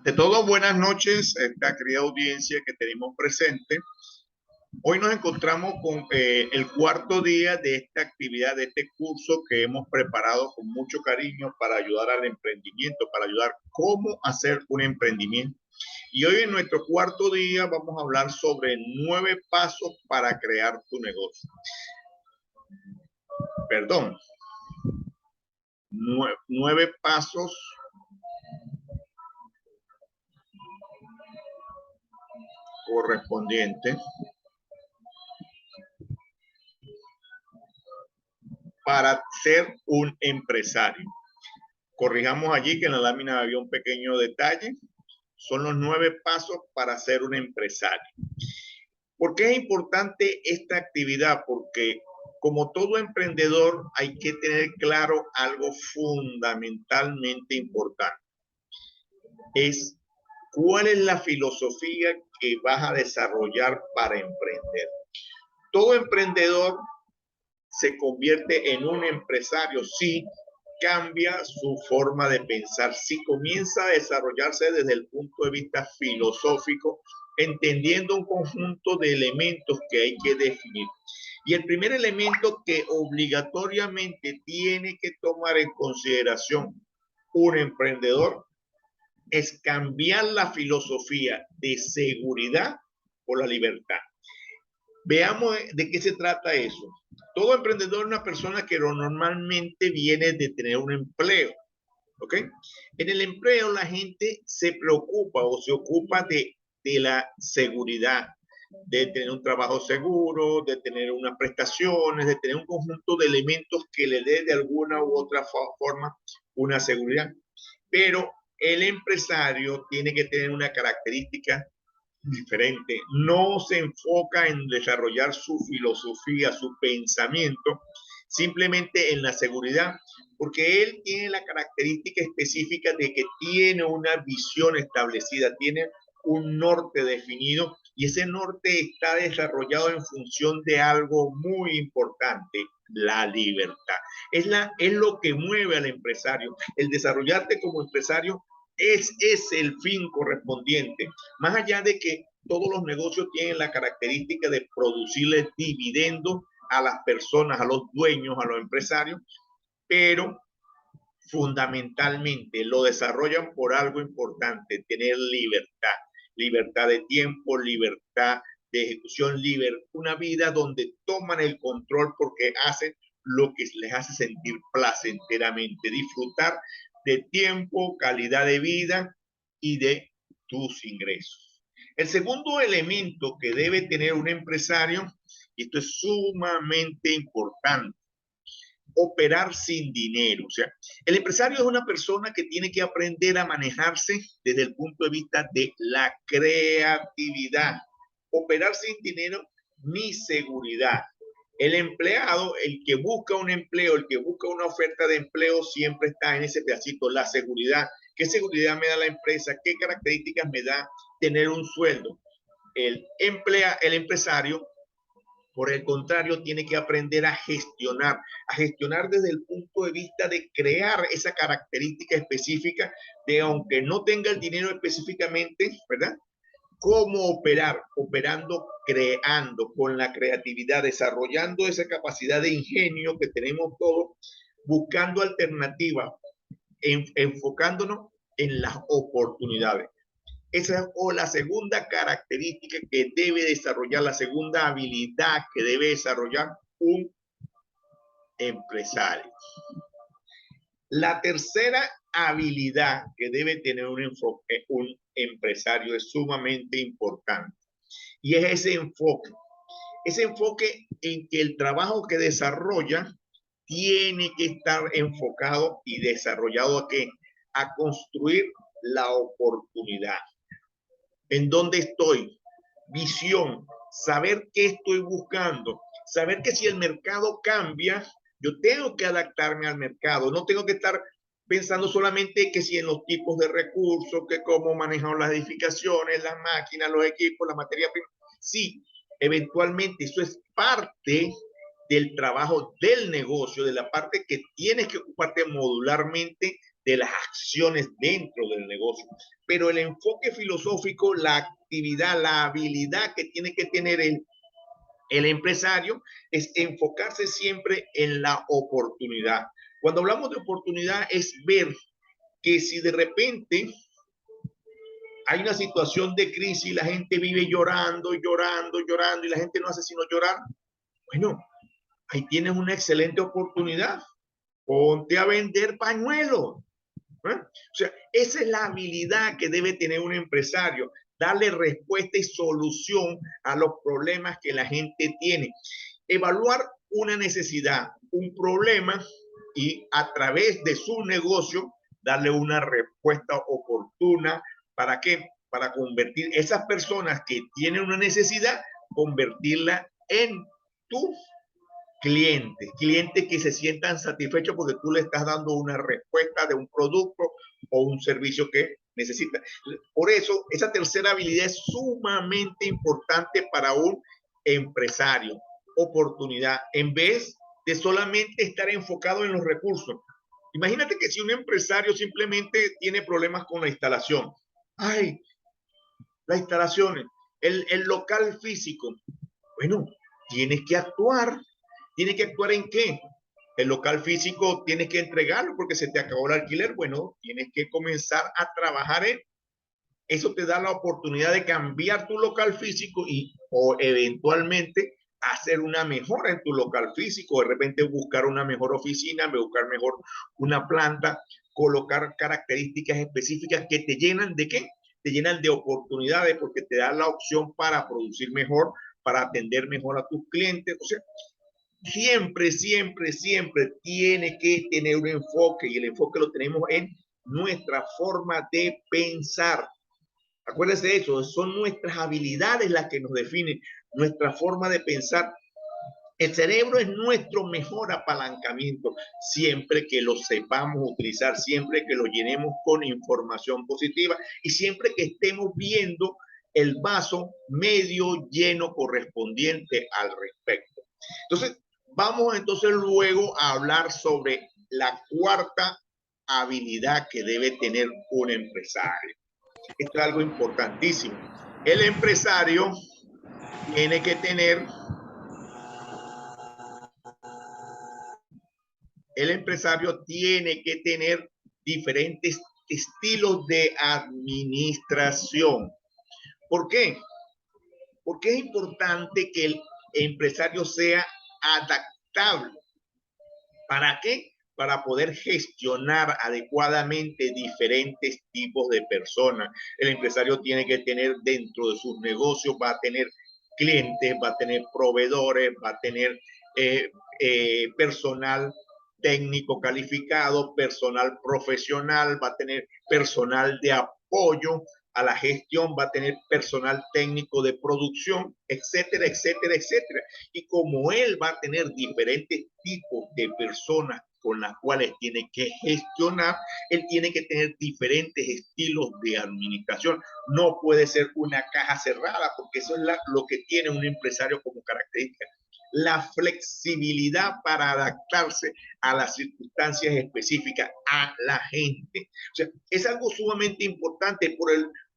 De todo, buenas noches, esta querida audiencia que tenemos presente. Hoy nos encontramos con el cuarto día de esta actividad, de este curso que hemos preparado con mucho cariño para ayudar al emprendimiento, para ayudar cómo hacer un emprendimiento. Y hoy en nuestro cuarto día vamos a hablar sobre 9 pasos para crear tu negocio. Perdón, 9 pasos correspondientes para ser un empresario. Corrijamos allí que en la lámina había un pequeño detalle. Son los 9 pasos para ser un empresario. ¿Por qué es importante esta actividad? Porque como todo emprendedor hay que tener claro algo fundamentalmente importante. Es cuál es la filosofía que vas a desarrollar para emprender. Todo emprendedor se convierte en un empresario si cambia su forma de pensar, si comienza a desarrollarse desde el punto de vista filosófico, entendiendo un conjunto de elementos que hay que definir. Y el primer elemento que obligatoriamente tiene que tomar en consideración un emprendedor es cambiar la filosofía de seguridad por la libertad. Veamos de qué se trata eso. Todo emprendedor es una persona que normalmente viene de tener un empleo, ¿ok? En el empleo la gente se preocupa o se ocupa de la seguridad, de tener un trabajo seguro, de tener unas prestaciones, de tener un conjunto de elementos que le dé de alguna u otra forma una seguridad. Pero el empresario tiene que tener una característica diferente, no se enfoca en desarrollar su filosofía, su pensamiento, simplemente en la seguridad, porque él tiene la característica específica de que tiene una visión establecida, tiene un norte definido y ese norte está desarrollado en función de algo muy importante, la libertad. Es lo que mueve al empresario. El desarrollarte como empresario es el fin correspondiente. Más allá de que todos los negocios tienen la característica de producirle dividendos a las personas, a los dueños, a los empresarios, pero fundamentalmente lo desarrollan por algo importante, tener libertad, libertad de tiempo, libertad de ejecución, una vida donde toman el control porque hacen lo que les hace sentir placenteramente, disfrutar de tiempo, calidad de vida y de tus ingresos. El segundo elemento que debe tener un empresario, y esto es sumamente importante, operar sin dinero. O sea, el empresario es una persona que tiene que aprender a manejarse desde el punto de vista de la creatividad. Operar sin dinero ni seguridad. El empleado, el que busca un empleo, el que busca una oferta de empleo, siempre está en ese pedacito, la seguridad. ¿Qué seguridad me da la empresa? ¿Qué características me da tener un sueldo? El empresario, por el contrario, tiene que aprender a gestionar desde el punto de vista de crear esa característica específica de, aunque no tenga el dinero específicamente, ¿verdad? Cómo operar, operando, creando con la creatividad, desarrollando esa capacidad de ingenio que tenemos todos, buscando alternativas, enfocándonos en las oportunidades. Esa es la segunda característica que debe desarrollar, la segunda habilidad que debe desarrollar un empresario. La tercera habilidad que debe tener un empresario es sumamente importante y es ese enfoque en que el trabajo que desarrolla tiene que estar enfocado y desarrollado ¿a qué? A construir la oportunidad. ¿En dónde estoy? Visión, saber qué estoy buscando, saber que si el mercado cambia, yo tengo que adaptarme al mercado, no tengo que estar pensando solamente que si en los tipos de recursos, que cómo manejamos las edificaciones, las máquinas, los equipos, la materia prima. Sí, eventualmente eso es parte del trabajo del negocio, de la parte que tienes que ocuparte modularmente de las acciones dentro del negocio. Pero el enfoque filosófico, la actividad, la habilidad que tiene que tener el empresario es enfocarse siempre en la oportunidad. Cuando hablamos de oportunidad es ver que si de repente hay una situación de crisis, la gente vive llorando, llorando, llorando y la gente no hace sino llorar, bueno, ahí tienes una excelente oportunidad. Ponte a vender pañuelos. O sea, esa es la habilidad que debe tener un empresario, darle respuesta y solución a los problemas que la gente tiene. Evaluar una necesidad, un problema y a través de su negocio darle una respuesta oportuna. ¿Para qué? Para convertir esas personas que tienen una necesidad, convertirla en tu clientes que se sientan satisfechos porque tú le estás dando una respuesta de un producto o un servicio que necesita. Por eso, esa tercera habilidad es sumamente importante para un empresario. Oportunidad, en vez de solamente estar enfocado en los recursos. Imagínate que si un empresario simplemente tiene problemas con la instalación, ay, las instalaciones, el local físico, bueno, tienes que actuar. ¿Tiene que actuar en qué? El local físico tienes que entregarlo porque se te acabó el alquiler. Bueno, tienes que comenzar a trabajar en eso. Te da la oportunidad de cambiar tu local físico y o eventualmente hacer una mejora en tu local físico. De repente buscar una mejor oficina, buscar mejor una planta, colocar características específicas que te llenan de qué? Te llenan de oportunidades porque te dan la opción para producir mejor, para atender mejor a tus clientes. O sea, siempre, siempre, siempre tiene que tener un enfoque y el enfoque lo tenemos en nuestra forma de pensar. Acuérdense de eso, son nuestras habilidades las que nos definen, nuestra forma de pensar. El cerebro es nuestro mejor apalancamiento, siempre que lo sepamos utilizar, siempre que lo llenemos con información positiva y siempre que estemos viendo el vaso medio lleno correspondiente al respecto. Entonces, vamos entonces luego a hablar sobre la cuarta habilidad que debe tener un empresario. Esto es algo importantísimo. El empresario tiene que tener diferentes estilos de administración. ¿Por qué? Porque es importante que el empresario sea adaptable. ¿Para qué? Para poder gestionar adecuadamente diferentes tipos de personas. El empresario tiene que tener dentro de sus negocios, va a tener clientes, va a tener proveedores, va a tener personal técnico calificado, personal profesional, va a tener personal de apoyo a la gestión, va a tener personal técnico de producción, etcétera, etcétera, etcétera. Y como él va a tener diferentes tipos de personas con las cuales tiene que gestionar, él tiene que tener diferentes estilos de administración. No puede ser una caja cerrada, porque eso es lo que tiene un empresario como característica. La flexibilidad para adaptarse a las circunstancias específicas, a la gente. O sea, es algo sumamente importante.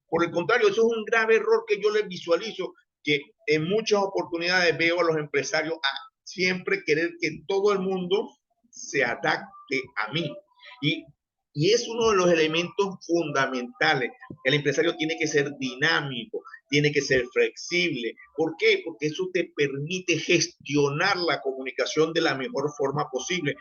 Por el contrario, eso es un grave error que yo les visualizo, que en muchas oportunidades veo a los empresarios a siempre querer que todo el mundo se adapte a mí. Y es uno de los elementos fundamentales. El empresario tiene que ser dinámico, tiene que ser flexible. ¿Por qué? Porque eso te permite gestionar la comunicación de la mejor forma posible.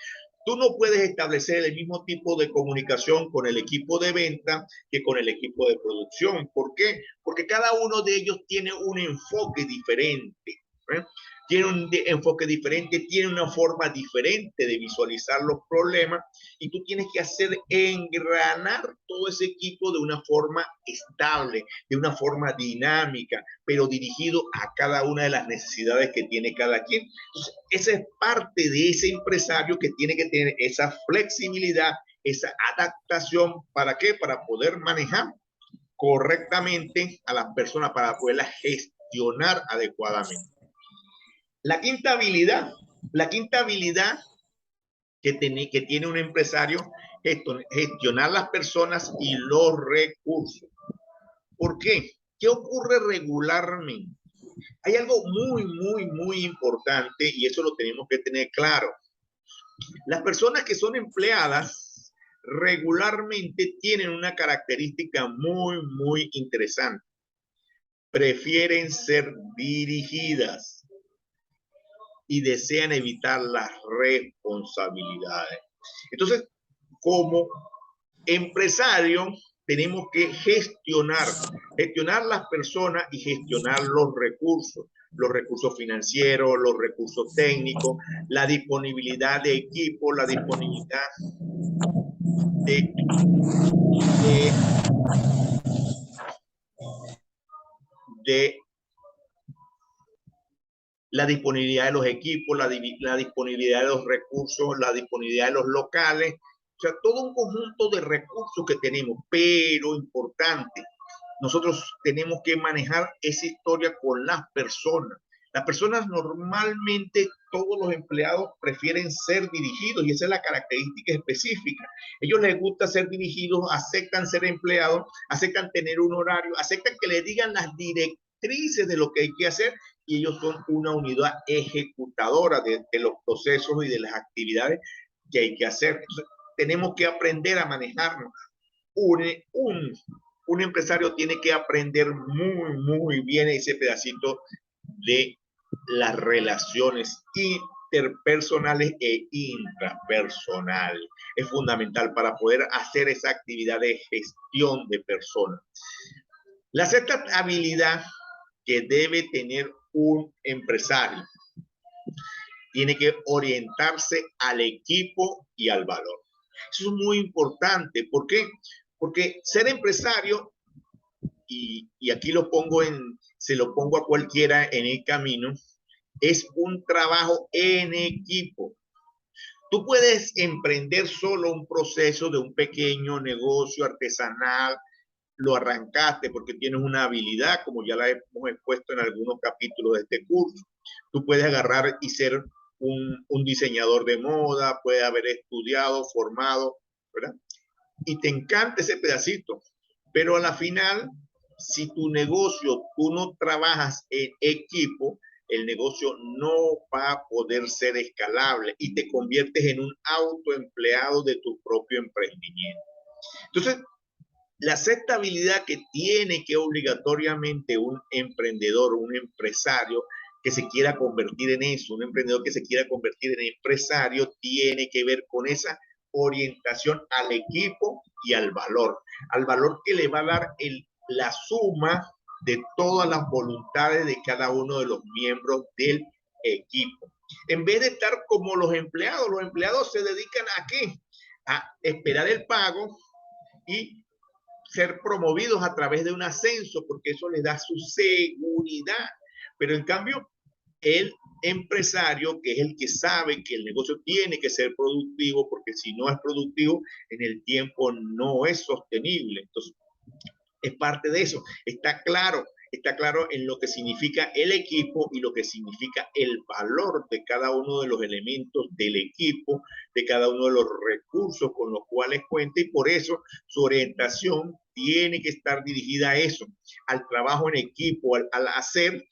Tú no puedes establecer el mismo tipo de comunicación con el equipo de venta que con el equipo de producción. ¿Por qué? Porque cada uno de ellos tiene un enfoque diferente. Tiene un enfoque diferente, tiene una forma diferente de visualizar los problemas y tú tienes que hacer engranar todo ese equipo de una forma estable, de una forma dinámica, pero dirigido a cada una de las necesidades que tiene cada quien. Entonces, esa es parte de ese empresario que tiene que tener esa flexibilidad, esa adaptación. ¿Para qué? Para poder manejar correctamente a las personas, para poderlas gestionar adecuadamente. La quinta habilidad que tiene un empresario gestionar las personas y los recursos. ¿Por qué? ¿Qué ocurre regularmente? Hay algo muy importante y eso lo tenemos que tener claro. Las personas que son empleadas regularmente tienen una característica muy interesante. Prefieren ser dirigidas y desean evitar las responsabilidades. Entonces, como empresario, tenemos que gestionar las personas y gestionar los recursos financieros, los recursos técnicos, la disponibilidad de equipo, la disponibilidad de la disponibilidad de los equipos, la disponibilidad de los recursos, la disponibilidad de los locales, o sea, todo un conjunto de recursos que tenemos, pero importante, nosotros tenemos que manejar esa historia con las personas. Las personas normalmente, todos los empleados prefieren ser dirigidos y esa es la característica específica. Ellos les gusta ser dirigidos, aceptan ser empleados, aceptan tener un horario, aceptan que les digan las directrices de lo que hay que hacer y ellos son una unidad ejecutadora de los procesos y de las actividades que hay que hacer. Entonces, tenemos que aprender a manejarnos. Un empresario tiene que aprender muy bien ese pedacito de las relaciones interpersonales e intrapersonales. Es fundamental para poder hacer esa actividad de gestión de personas. La sexta habilidad que debe tener un empresario tiene que orientarse al equipo y al valor. Eso es muy importante. ¿Por qué? Porque ser empresario, y aquí se lo pongo a cualquiera en el camino, es un trabajo en equipo. Tú puedes emprender solo un proceso de un pequeño negocio artesanal, lo arrancaste porque tienes una habilidad, como ya la hemos expuesto en algunos capítulos de este curso. Tú puedes agarrar y ser un diseñador de moda, puedes haber estudiado, formado, ¿verdad? Y te encanta ese pedacito, pero a la final, si tu negocio, tú no trabajas en equipo, el negocio no va a poder ser escalable y te conviertes en un autoempleado de tu propio emprendimiento. Entonces, la sexta habilidad que tiene que obligatoriamente un emprendedor, un empresario que se quiera convertir en eso, un emprendedor que se quiera convertir en empresario, tiene que ver con esa orientación al equipo y al valor que le va a dar la suma de todas las voluntades de cada uno de los miembros del equipo. En vez de estar como los empleados se dedican a ¿qué? A esperar el pago y ser promovidos a través de un ascenso, porque eso les da su seguridad. Pero en cambio, el empresario, que es el que sabe que el negocio tiene que ser productivo, porque si no es productivo, en el tiempo no es sostenible. Entonces, es parte de eso. Está claro en lo que significa el equipo y lo que significa el valor de cada uno de los elementos del equipo, de cada uno de los recursos con los cuales cuenta, y por eso su orientación tiene que estar dirigida a eso, al trabajo en equipo, al hacer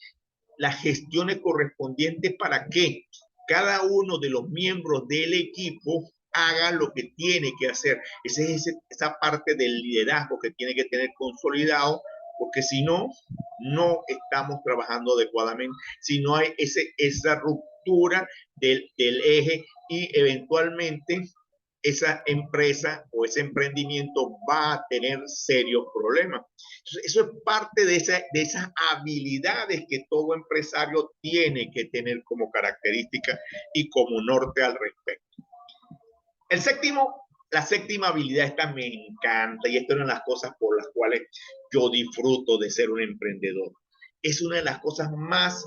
las gestiones correspondientes para que cada uno de los miembros del equipo haga lo que tiene que hacer. Esa parte del liderazgo que tiene que tener consolidado, porque si no, no estamos trabajando adecuadamente, si no hay esa ruptura del eje y eventualmente esa empresa o ese emprendimiento va a tener serios problemas. Entonces, eso es parte de esas habilidades que todo empresario tiene que tener como característica y como norte al respecto. La séptima habilidad, esta me encanta y esta es una de las cosas por las cuales yo disfruto de ser un emprendedor. Es una de las cosas más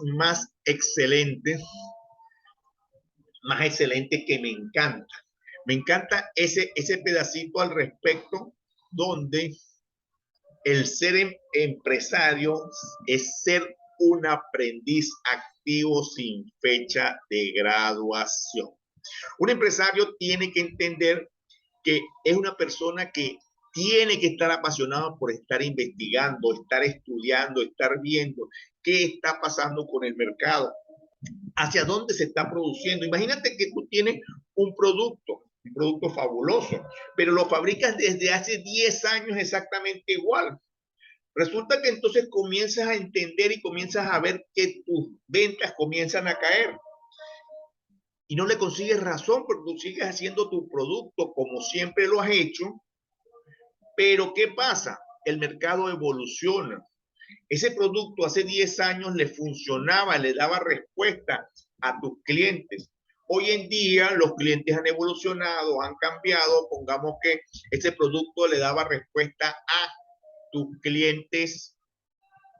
excelentes que me encanta. Me encanta ese pedacito al respecto donde el ser empresario es ser un aprendiz activo sin fecha de graduación. Un empresario tiene que entender que es una persona que tiene que estar apasionado por estar investigando, estar estudiando, estar viendo qué está pasando con el mercado, hacia dónde se está produciendo. Imagínate que tú tienes un producto fabuloso, pero lo fabricas desde hace 10 años exactamente igual. Resulta que entonces comienzas a entender y comienzas a ver que tus ventas comienzan a caer. Y no le consigues razón porque tú sigues haciendo tu producto como siempre lo has hecho. Pero ¿qué pasa? El mercado evoluciona. Ese producto hace 10 años le funcionaba, le daba respuesta a tus clientes. Hoy en día los clientes han evolucionado, han cambiado. Pongamos que ese producto le daba respuesta a tus clientes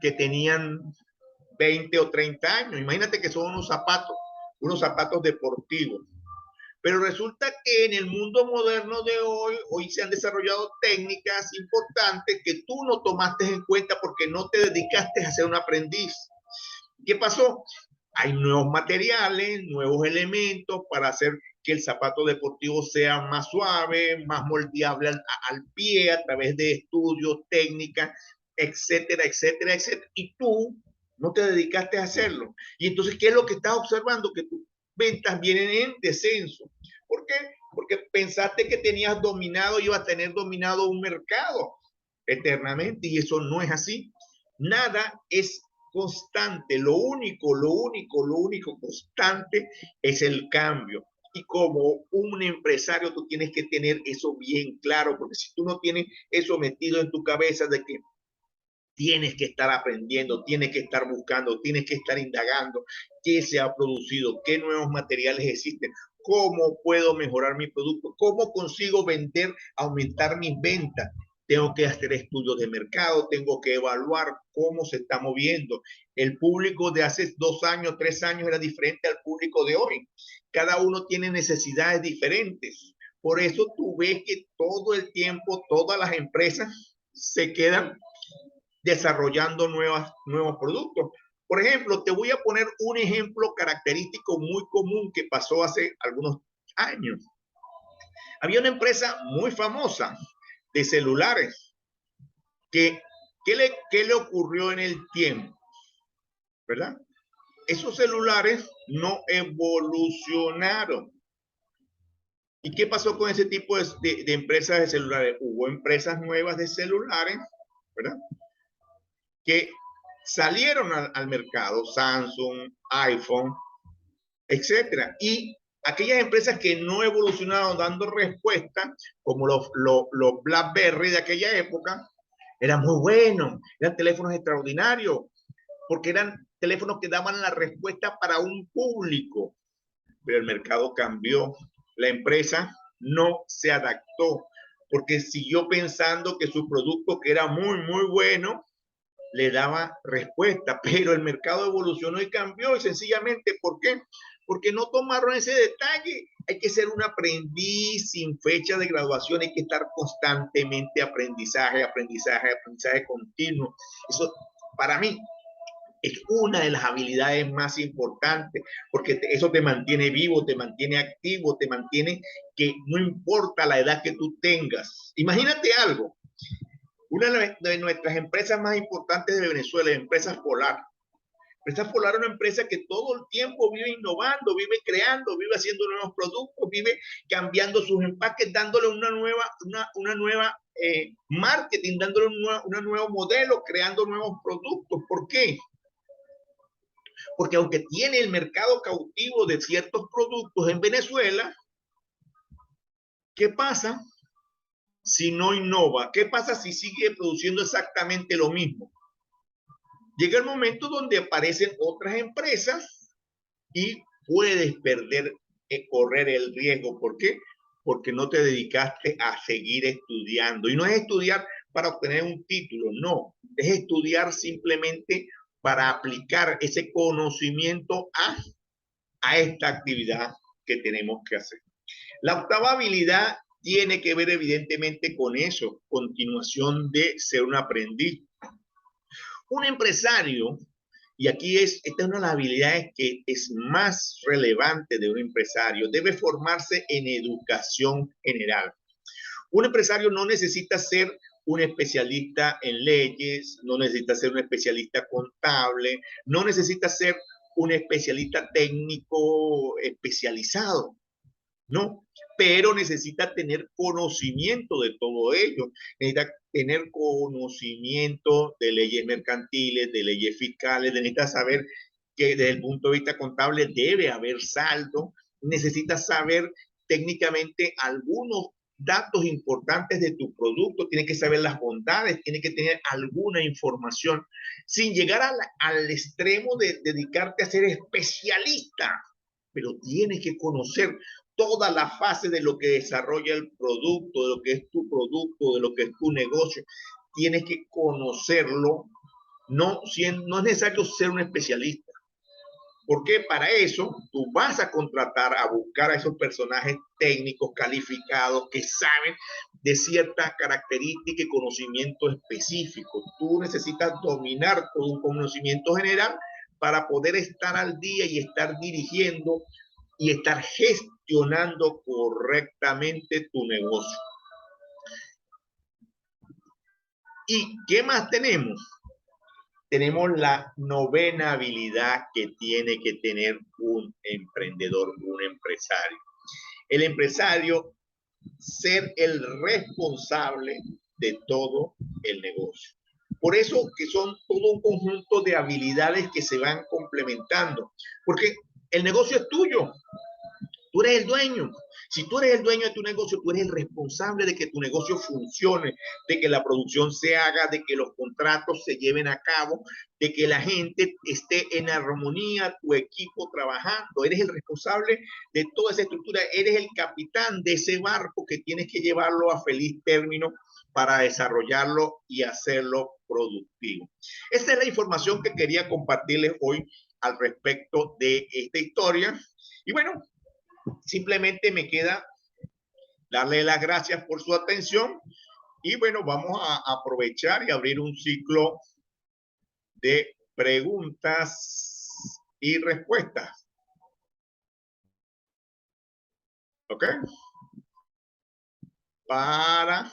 que tenían 20 o 30 años. Imagínate que son unos zapatos deportivos. Pero resulta que en el mundo moderno de hoy se han desarrollado técnicas importantes que tú no tomaste en cuenta porque no te dedicaste a ser un aprendiz. ¿Qué pasó? Hay nuevos materiales, nuevos elementos para hacer que el zapato deportivo sea más suave, más moldeable al pie a través de estudios, técnicas, etcétera, etcétera, etcétera. Y tú no te dedicaste a hacerlo. Y entonces, ¿qué es lo que estás observando? Que tus ventas vienen en descenso. ¿Por qué? Porque pensaste que tenías dominado, ibas a tener dominado un mercado eternamente y eso no es así. Nada es constante. Lo único constante es el cambio. Y como un empresario tú tienes que tener eso bien claro, porque si tú no tienes eso metido en tu cabeza de que tienes que estar aprendiendo, tienes que estar buscando, tienes que estar indagando qué se ha producido, qué nuevos materiales existen, cómo puedo mejorar mi producto, cómo consigo vender, aumentar mis ventas. Tengo que hacer estudios de mercado, tengo que evaluar cómo se está moviendo. El público de hace 2 años, 3 años era diferente al público de hoy. Cada uno tiene necesidades diferentes. Por eso tú ves que todo el tiempo todas las empresas se quedan desarrollando nuevos productos. Por ejemplo, te voy a poner un ejemplo característico muy común que pasó hace algunos años. Había una empresa muy famosa de celulares que, ¿qué le ocurrió en el tiempo? ¿Verdad? Esos celulares no evolucionaron. ¿Y qué pasó con ese tipo de empresas de celulares? Hubo empresas nuevas de celulares, ¿verdad? Que salieron al mercado, Samsung, iPhone, etcétera. Y aquellas empresas que no evolucionaron dando respuesta, como los BlackBerry de aquella época, eran muy buenos, eran teléfonos extraordinarios, porque eran teléfonos que daban la respuesta para un público. Pero el mercado cambió, la empresa no se adaptó, porque siguió pensando que su producto, que era muy bueno, le daba respuesta, pero el mercado evolucionó y cambió y sencillamente, ¿por qué? Porque no tomaron ese detalle. Hay que ser un aprendiz sin fecha de graduación, hay que estar constantemente aprendizaje continuo. Eso para mí es una de las habilidades más importantes, porque eso te mantiene vivo, te mantiene activo, te mantiene que no importa la edad que tú tengas. Imagínate algo, una de nuestras empresas más importantes de Venezuela, Empresas Polar. Empresas Polar es una empresa que todo el tiempo vive innovando, vive creando, vive haciendo nuevos productos, vive cambiando sus empaques, dándole una nueva marketing, dándole un nuevo modelo, creando nuevos productos. ¿Por qué? Porque aunque tiene el mercado cautivo de ciertos productos en Venezuela, ¿qué pasa si no innova? ¿Qué pasa si sigue produciendo exactamente lo mismo? Llega el momento donde aparecen otras empresas y puedes correr el riesgo. ¿Por qué? Porque no te dedicaste a seguir estudiando. Y no es estudiar para obtener un título, no. Es estudiar simplemente para aplicar ese conocimiento a esta actividad que tenemos que hacer. La octava habilidad tiene que ver evidentemente con eso, continuación de ser un aprendiz. Un empresario, y aquí esta es una de las habilidades que es más relevante de un empresario, debe formarse en educación general. Un empresario no necesita ser un especialista en leyes, no necesita ser un especialista contable, no necesita ser un especialista técnico especializado, ¿no? Pero necesita tener conocimiento de todo ello, necesita tener conocimiento de leyes mercantiles, de leyes fiscales, necesita saber que desde el punto de vista contable debe haber saldo, necesita saber técnicamente algunos datos importantes de tu producto, tiene que saber las bondades, tiene que tener alguna información, sin llegar al extremo de dedicarte a ser especialista, pero tienes que conocer toda la fase de lo que desarrolla el producto, de lo que es tu producto, de lo que es tu negocio. Tienes que conocerlo. No es necesario ser un especialista, porque para eso tú vas a contratar, a buscar a esos personajes técnicos calificados que saben de cierta característica y conocimiento específico. Tú necesitas dominar todo un conocimiento general para poder estar al día y estar dirigiendo y estar gestionando correctamente tu negocio. ¿Y qué más tenemos? Tenemos la novena habilidad que tiene que tener un emprendedor, un empresario. El empresario, ser el responsable de todo el negocio. Por eso que son todo un conjunto de habilidades que se van complementando, porque el negocio es tuyo, tú eres el dueño. Si tú eres el dueño de tu negocio, tú eres el responsable de que tu negocio funcione, de que la producción se haga, de que los contratos se lleven a cabo, de que la gente esté en armonía, tu equipo trabajando. Eres el responsable de toda esa estructura, eres el capitán de ese barco que tienes que llevarlo a feliz término para desarrollarlo y hacerlo productivo. Esta es la información que quería compartirles hoy al respecto de esta historia. Y bueno, simplemente me queda darle las gracias por su atención y bueno, vamos a aprovechar y abrir un ciclo de preguntas y respuestas. ¿Ok? Para